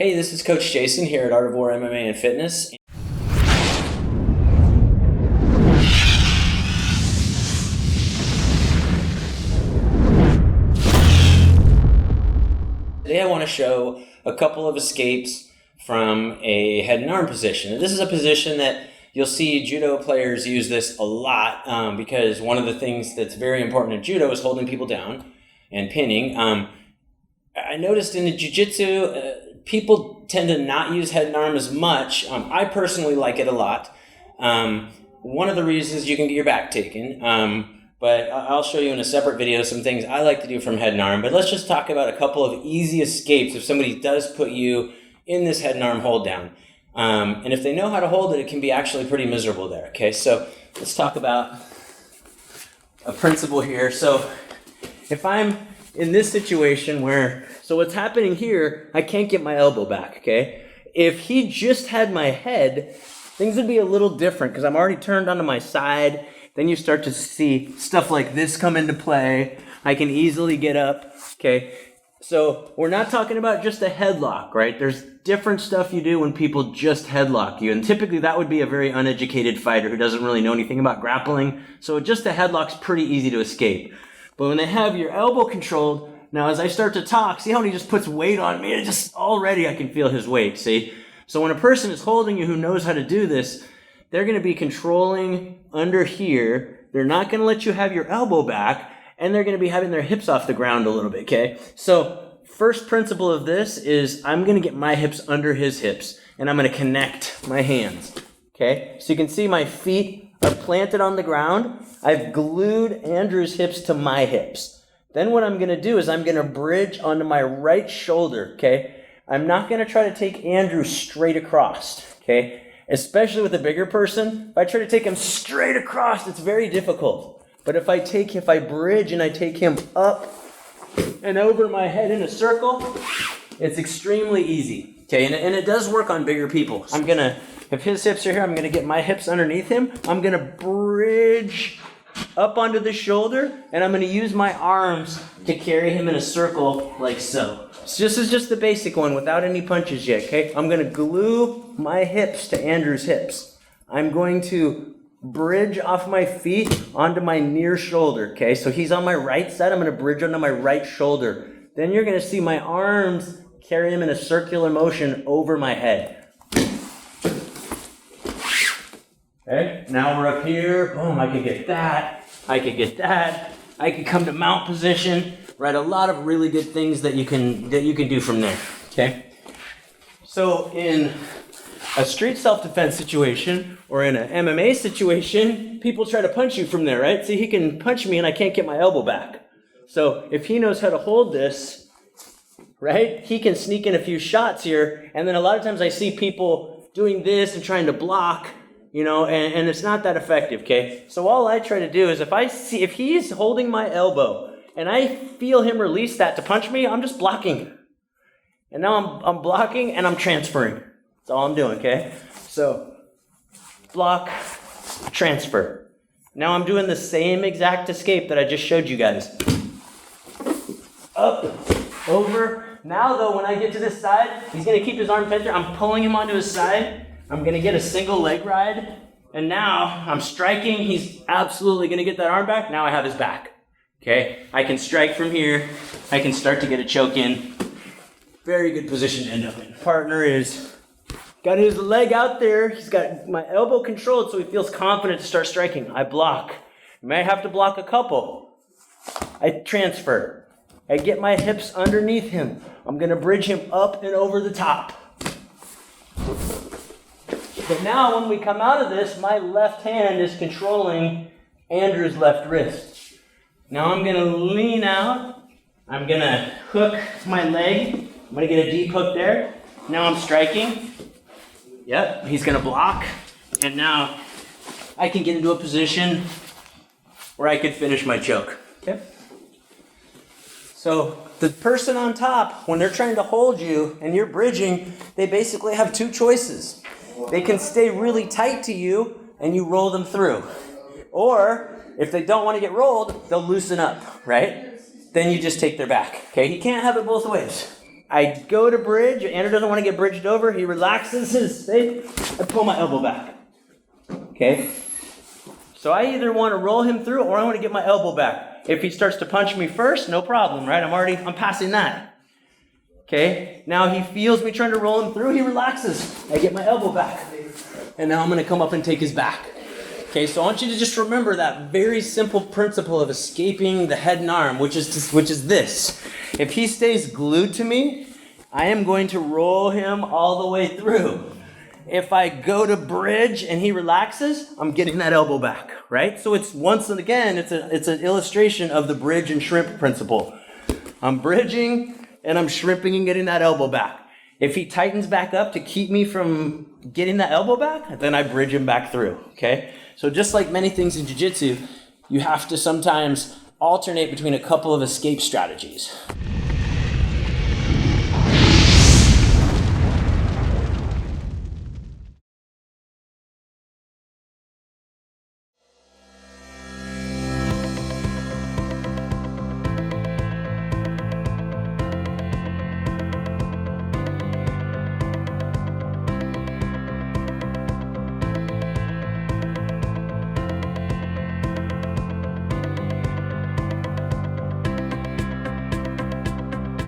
Hey, this is Coach Jason here at Art of War MMA and Fitness. Today I want to show a couple of escapes from a head and arm position. And this is a position that you'll see judo players use this a lot because one of the things that's very important in judo is holding people down and pinning. I noticed in the jiu-jitsu, people tend to not use head and arm as much. I personally like it a lot. One of the reasons you can get your back taken, but I'll show you in a separate video some things I like to do from head and arm. But let's just talk about a couple of easy escapes if somebody does put you in this head and arm hold down. And if they know how to hold it, it can be actually pretty miserable there. Okay, so let's talk about a principle here. So if I'm in this situation where, so what's happening here, I can't get my elbow back, okay? If he just had my head, things would be a little different because I'm already turned onto my side. Then you start to see stuff like this come into play. I can easily get up, okay? So we're not talking about just a headlock, right? There's different stuff you do when people just headlock you. And typically that would be a very uneducated fighter who doesn't really know anything about grappling. So just a headlock's pretty easy to escape. But when they have your elbow controlled, now as I start to talk, see how he just puts weight on me? It just already I can feel his weight, see? So when a person is holding you who knows how to do this, they're going to be controlling under here. They're not going to let you have your elbow back, and they're going to be having their hips off the ground a little bit, okay? So first principle of this is I'm going to get my hips under his hips, and I'm going to connect my hands, okay? So you can see my feet are planted on the ground. I've glued Andrew's hips to my hips. Then what I'm going to do is I'm going to bridge onto my right shoulder, okay? I'm not going to try to take Andrew straight across, okay? Especially with a bigger person, if I try to take him straight across, it's very difficult. But if I bridge and I take him up and over my head in a circle, it's extremely easy, okay? And it does work on bigger people. If his hips are here, I'm going to get my hips underneath him. I'm going to bridge up onto the shoulder, and I'm going to use my arms to carry him in a circle like so. So this is just the basic one without any punches yet, okay? I'm going to glue my hips to Andrew's hips. I'm going to bridge off my feet onto my near shoulder, okay? So he's on my right side. I'm going to bridge onto my right shoulder. Then you're going to see my arms carry him in a circular motion over my head. Okay, now we're up here. Boom, I could get that. I could get that. I could come to mount position. Right, a lot of really good things that you can do from there. Okay. So in a street self-defense situation or in an MMA situation, people try to punch you from there, right? See, he can punch me and I can't get my elbow back. So if he knows how to hold this, right, he can sneak in a few shots here. And then a lot of times I see people doing this and trying to block. You know, and it's not that effective, okay? So all I try to do is if he's holding my elbow and I feel him release that to punch me, I'm just blocking. And now I'm blocking and I'm transferring. That's all I'm doing, okay? So block, transfer. Now I'm doing the same exact escape that I just showed you guys. Up, over. Now though, when I get to this side, he's gonna keep his arm bent there. I'm pulling him onto his side. I'm going to get a single leg ride, and now I'm striking. He's absolutely going to get that arm back. Now I have his back, okay? I can strike from here. I can start to get a choke in. Very good position to end up in. Partner is got his leg out there. He's got my elbow controlled, so he feels confident to start striking. I block. May have to block a couple. I transfer. I get my hips underneath him. I'm going to bridge him up and over the top. But now when we come out of this, my left hand is controlling Andrew's left wrist. Now I'm going to lean out. I'm going to hook my leg. I'm going to get a deep hook there. Now I'm striking. Yep, he's going to block. And now I can get into a position where I could finish my choke. Okay? So the person on top, when they're trying to hold you and you're bridging, they basically have two choices. They can stay really tight to you and you roll them through. Or if they don't want to get rolled, they'll loosen up, right? Then you just take their back. Okay, you can't have it both ways. I go to bridge. Andrew doesn't want to get bridged over. He relaxes his face. I pull my elbow back. Okay? So I either want to roll him through or I want to get my elbow back. If he starts to punch me first, no problem, right? I'm passing that. Okay? Now he feels me trying to roll him through. He relaxes. I get my elbow back. And now I'm going to come up and take his back. Okay, so I want you to just remember that very simple principle of escaping the head and arm, which is this. If he stays glued to me, I am going to roll him all the way through. If I go to bridge and he relaxes, I'm getting that elbow back, right? So it's once and again, it's an illustration of the bridge and shrimp principle. I'm bridging and I'm shrimping and getting that elbow back. If he tightens back up to keep me from getting that elbow back, then I bridge him back through, okay? So just like many things in jiu-jitsu, you have to sometimes alternate between a couple of escape strategies.